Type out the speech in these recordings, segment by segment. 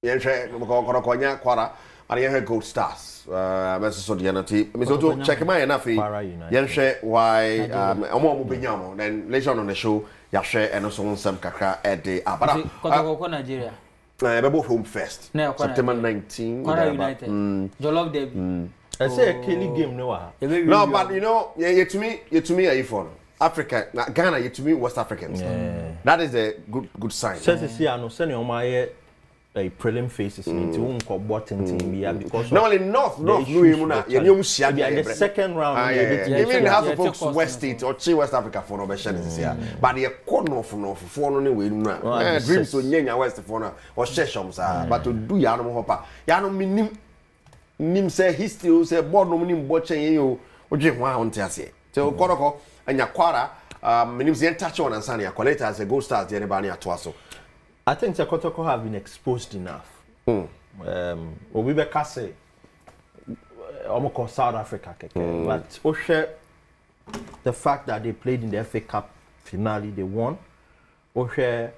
Yenche Korokonya Kwara and you Gold Stars. Mrs. Sodianati. Miss Oto check my enough. Yenche why Omo Binyamo. Then later on the show, Yashe and also some Kaka at the Abara. Kotoko Nigeria. Both home first. September 19. Kwara United. Jollof Derby. I say a killing game no. No, but you know, yeah, to me, are you for Africa, Ghana, you to me West Africans. Yeah. That is a good sign. Says see, I know sending on my a prelim faces into team because not only North, the second round. Even the House of Folks West State or West Africa for no here. But the corner for no way, dreams to Nyanya West for or Sheshams, but to do Yanum Hopper. Yanum nim say history say board no nim watching you oje ho ahon te ase so Kotoko anya Kwara nim say touch on answer ya collect as a Gold Stars there ba na ato aso. I think the Kotoko have been exposed enough. Obi be ka say omoko South Africa keke but o share the fact that they played in the FA Cup finale, they won. O share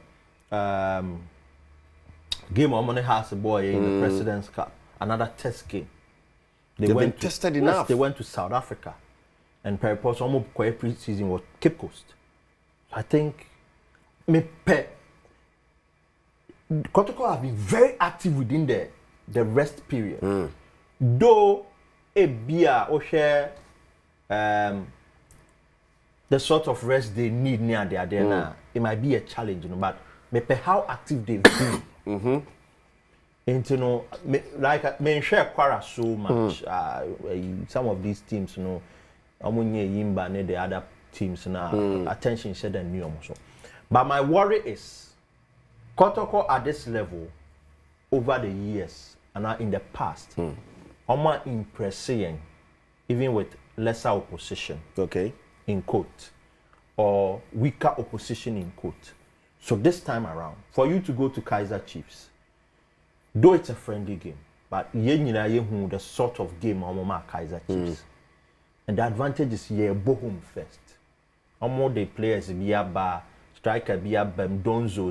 game on money has a boy in the President's Cup. Another test game. They went tested enough. Yes, they went to South Africa, and Peripos almost quite pre-season was Cape Coast. So I think Kotoko have been very active within the rest period. Though a beer or share the sort of rest they need near there now, it might be a challenge, but how active they've been. And you know, like me share Kwara so much. Some of these teams, you know, Amunye Yimba and the other teams now attention said and new also. But my worry is Kotoko at this level over the years and in the past, Oma impressing even with lesser opposition. Okay. In quote. Or weaker opposition in quote. So this time around, for you to go to Kaiser Chiefs. Though it's a friendly game, but the sort of game on Kaiser Chiefs. And the advantage is here, go home first. More the players be a bar, striker be a bem donzo,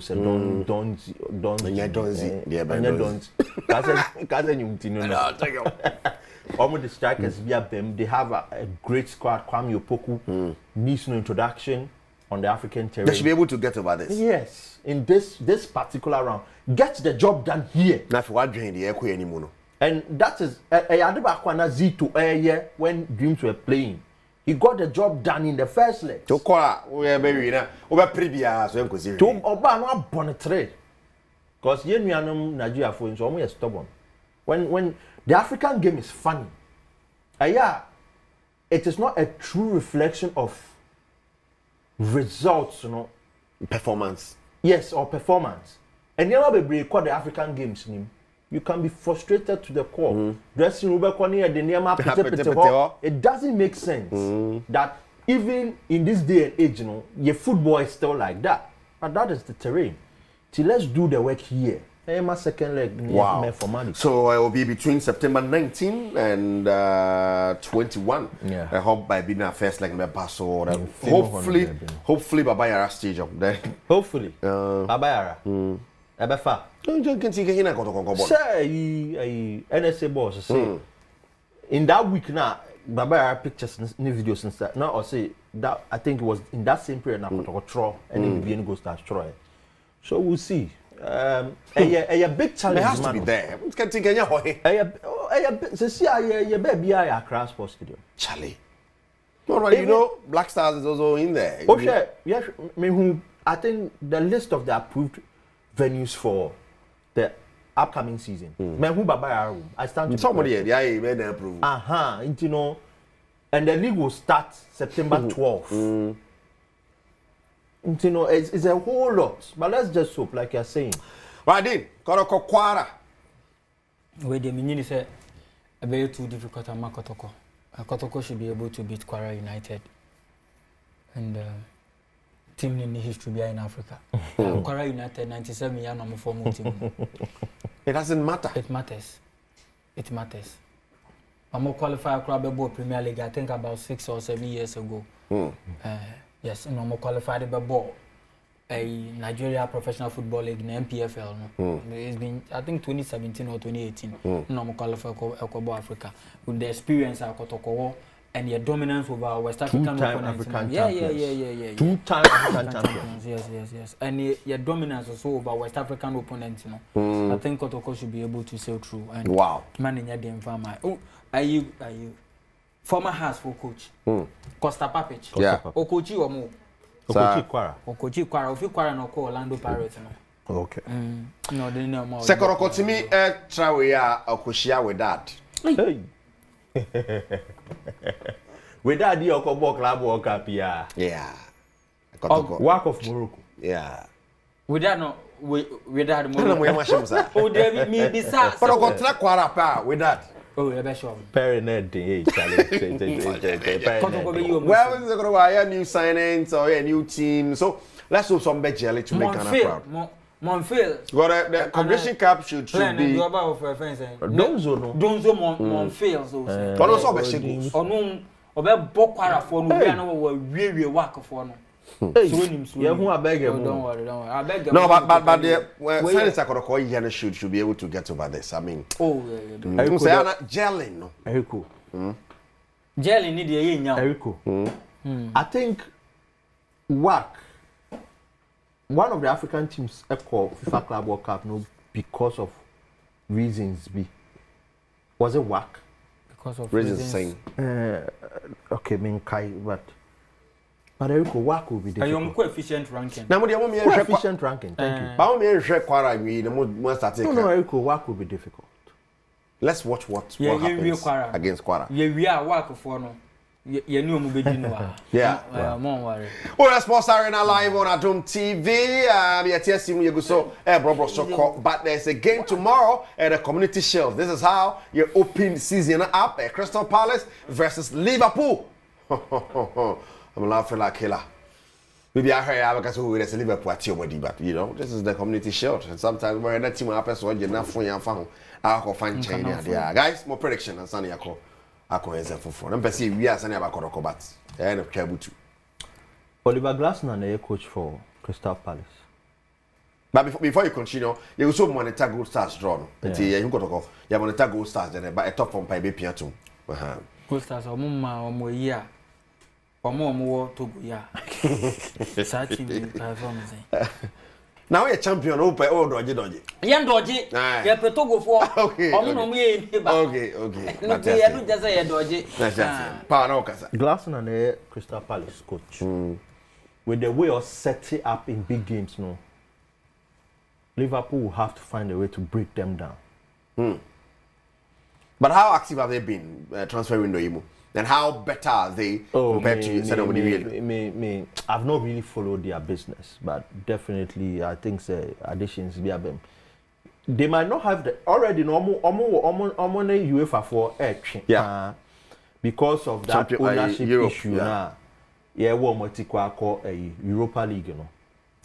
the strikers be a bem. They have a great squad. Kwame Opoku needs no introduction on the African terrain. They should be able to get over this. Yes, in this particular round, get the job done here. Not for what drain the air anymore. And that is Adibakwana Z2 when Dreams were playing. He got the job done in the first leg. To Kwara, we are very now. Over previous, we are to Obama bonnetre. Because Nigeria for so almost stubborn. When the African game is funny, it is not a true reflection of results, you know, performance. Yes, or performance. And you know, we call the African games. You can be frustrated to the core. Dressing it doesn't make sense that even in this day and age, you know, your football is still like that. But that is the terrain. So let's do the work here. My second leg. Wow. So it will be between September 19 and 21. Yeah. I hope by being our first leg pass or hopefully Baba Yara stage up there. Hopefully. Baba Yara. Ebefa. Say NSA boss say in that week now Baba Yara pictures new videos and stuff. Now or say that I think it was in that same period now Kotoko and then the go start Troy. So we'll see. A big challenge. It has to be there. Can take any way. A baby Accra Sports Stadium. Charlie. Well, you know, Black Stars is also in there. Oh, sure. Yes, I think the list of the approved venues for the upcoming season. I stand to somebody made approve. You know, and the league will start September 12th. You know, it's a whole lot, but let's just hope, like you're saying. Right then, Kotoko Kwara. Where the meaning say, a very too difficult on Kotoko. Kotoko should be able to beat Kwara United, and team in the history behind Africa. Kwara United 97 year number 4 team. It doesn't matter. It matters. It matters. I'm qualified Club Premier League. I think about 6 or 7 years ago. Yes, and I'm qualified the ball. a Nigeria Professional Football League, the MPFL. No? It's been, I think, 2017 or 2018. No, I'm qualified for Africa with the experience of Kotoko and your dominance over West African opponents. Yeah. Two-time African champions. Yes. And your dominance also over West African opponents. You know, I think Kotoko should be able to sail through. And wow. Managing the environment. Oh, are you former Hasful coach? Costa Papic. Yeah. O coach or more. Okochi Kwara. If you Kwara no call Orlando Pirates no. Okay. No, they know more. Second Okotimi try we are Okoshia with that. Hey. With that, the Okobo Club World Cup, yeah. Work of Morocco. Yeah. With that, no, with that, oh, David, me be sad. But I got track Kwara with that. Oh, you're best sure. Well, is going to new signings or a new team? So let's do some big jelly to make an proud. Monfils. Got the Confederation Cup should be. Donzo Monfils. But also be shigos. Or no, or be Bokwara for no, we are really work for no. Yeah, who I beg you. Don't worry. I beg you. No, but the Senate Kotoko should be able to get over this. I mean, gelling, no. Eriko. Gelling need a yin. Eriko. I think WAC, one of the African teams, called FIFA Club World Cup, no, because of reasons. Was it WAC? Because of reasons saying. Okay, but Eriko, WAC will be difficult. Are you coefficient ranking? Now, coefficient ranking, thank you. How many Kwara we the most starting? No, Eriko, WAC will be difficult. Let's watch what happens against Kwara. Yeah, we are WAC for no. You knew me yeah. More worry. Well, Sports Arena live on Adom TV. But there's a game tomorrow at the Community Shield. This is how you open season up at Crystal Palace versus Liverpool. I'm laughing like killer. Maybe I heard because there's a Liverpool at your body, but you know, this is the Community Shield. And sometimes we're in that team happens so you're not for your phone. I'll find change there. Guys, more prediction and Sunny Ako. Ako is for. I'm perceive we are Sunny Abakoro but end of Kabutu. Oliver Glasner, the coach for Crystal Palace. But before you continue, you also monitor gold stars drawn. You got to go. You monitor gold stars then, but a top from Pai Bipia too. Gold stars or Mumma or Moya. Or more to yeah. Now you're champion open all dodgy. Young dodgy. Yeah, Petogo for okay. Okay. Just say dodgy. Glasson and the Crystal Palace coach. With the way of setting up in big games, no. Liverpool will have to find a way to break them down. But how active have they been transfer window? And how better are they compared to I've not really followed their business, but definitely I think additions be them. They might not have the already normal UEFA for edge. Yeah. Because of that ownership issue now. Yeah, what call a Europa League, you know.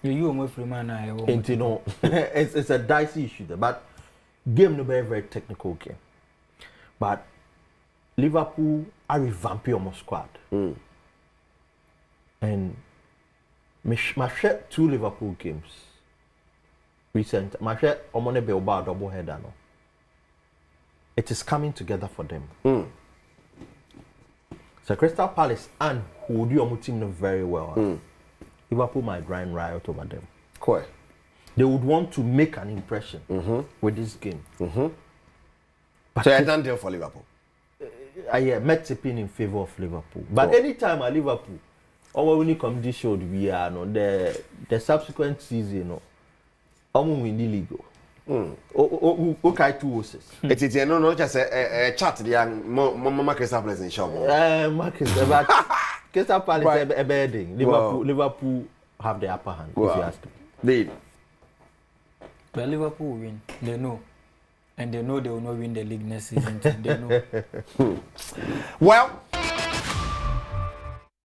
You almost free man it's a dicey issue there, but game no very technical game. But Liverpool are revamping your squad. And my share 2 Liverpool games recent. My share Omone Bilbao double header. No, it is coming together for them. So Crystal Palace and who do your team know very well. Liverpool might grind riot over them. Cool. They would want to make an impression with this game. But so I done deal for Liverpool. I met tipping in favor of Liverpool. But anytime at Liverpool, or when you come this show, we are no the subsequent season, no, win the league. Okay, 2 horses. It is no just a chat. The young Mama Crystal Palace in shop. Marcus, but Crystal Palace a bedding. Liverpool have the upper hand. If you ask me. But Liverpool win. They know. And they know they will not win the league next season. They know. Well,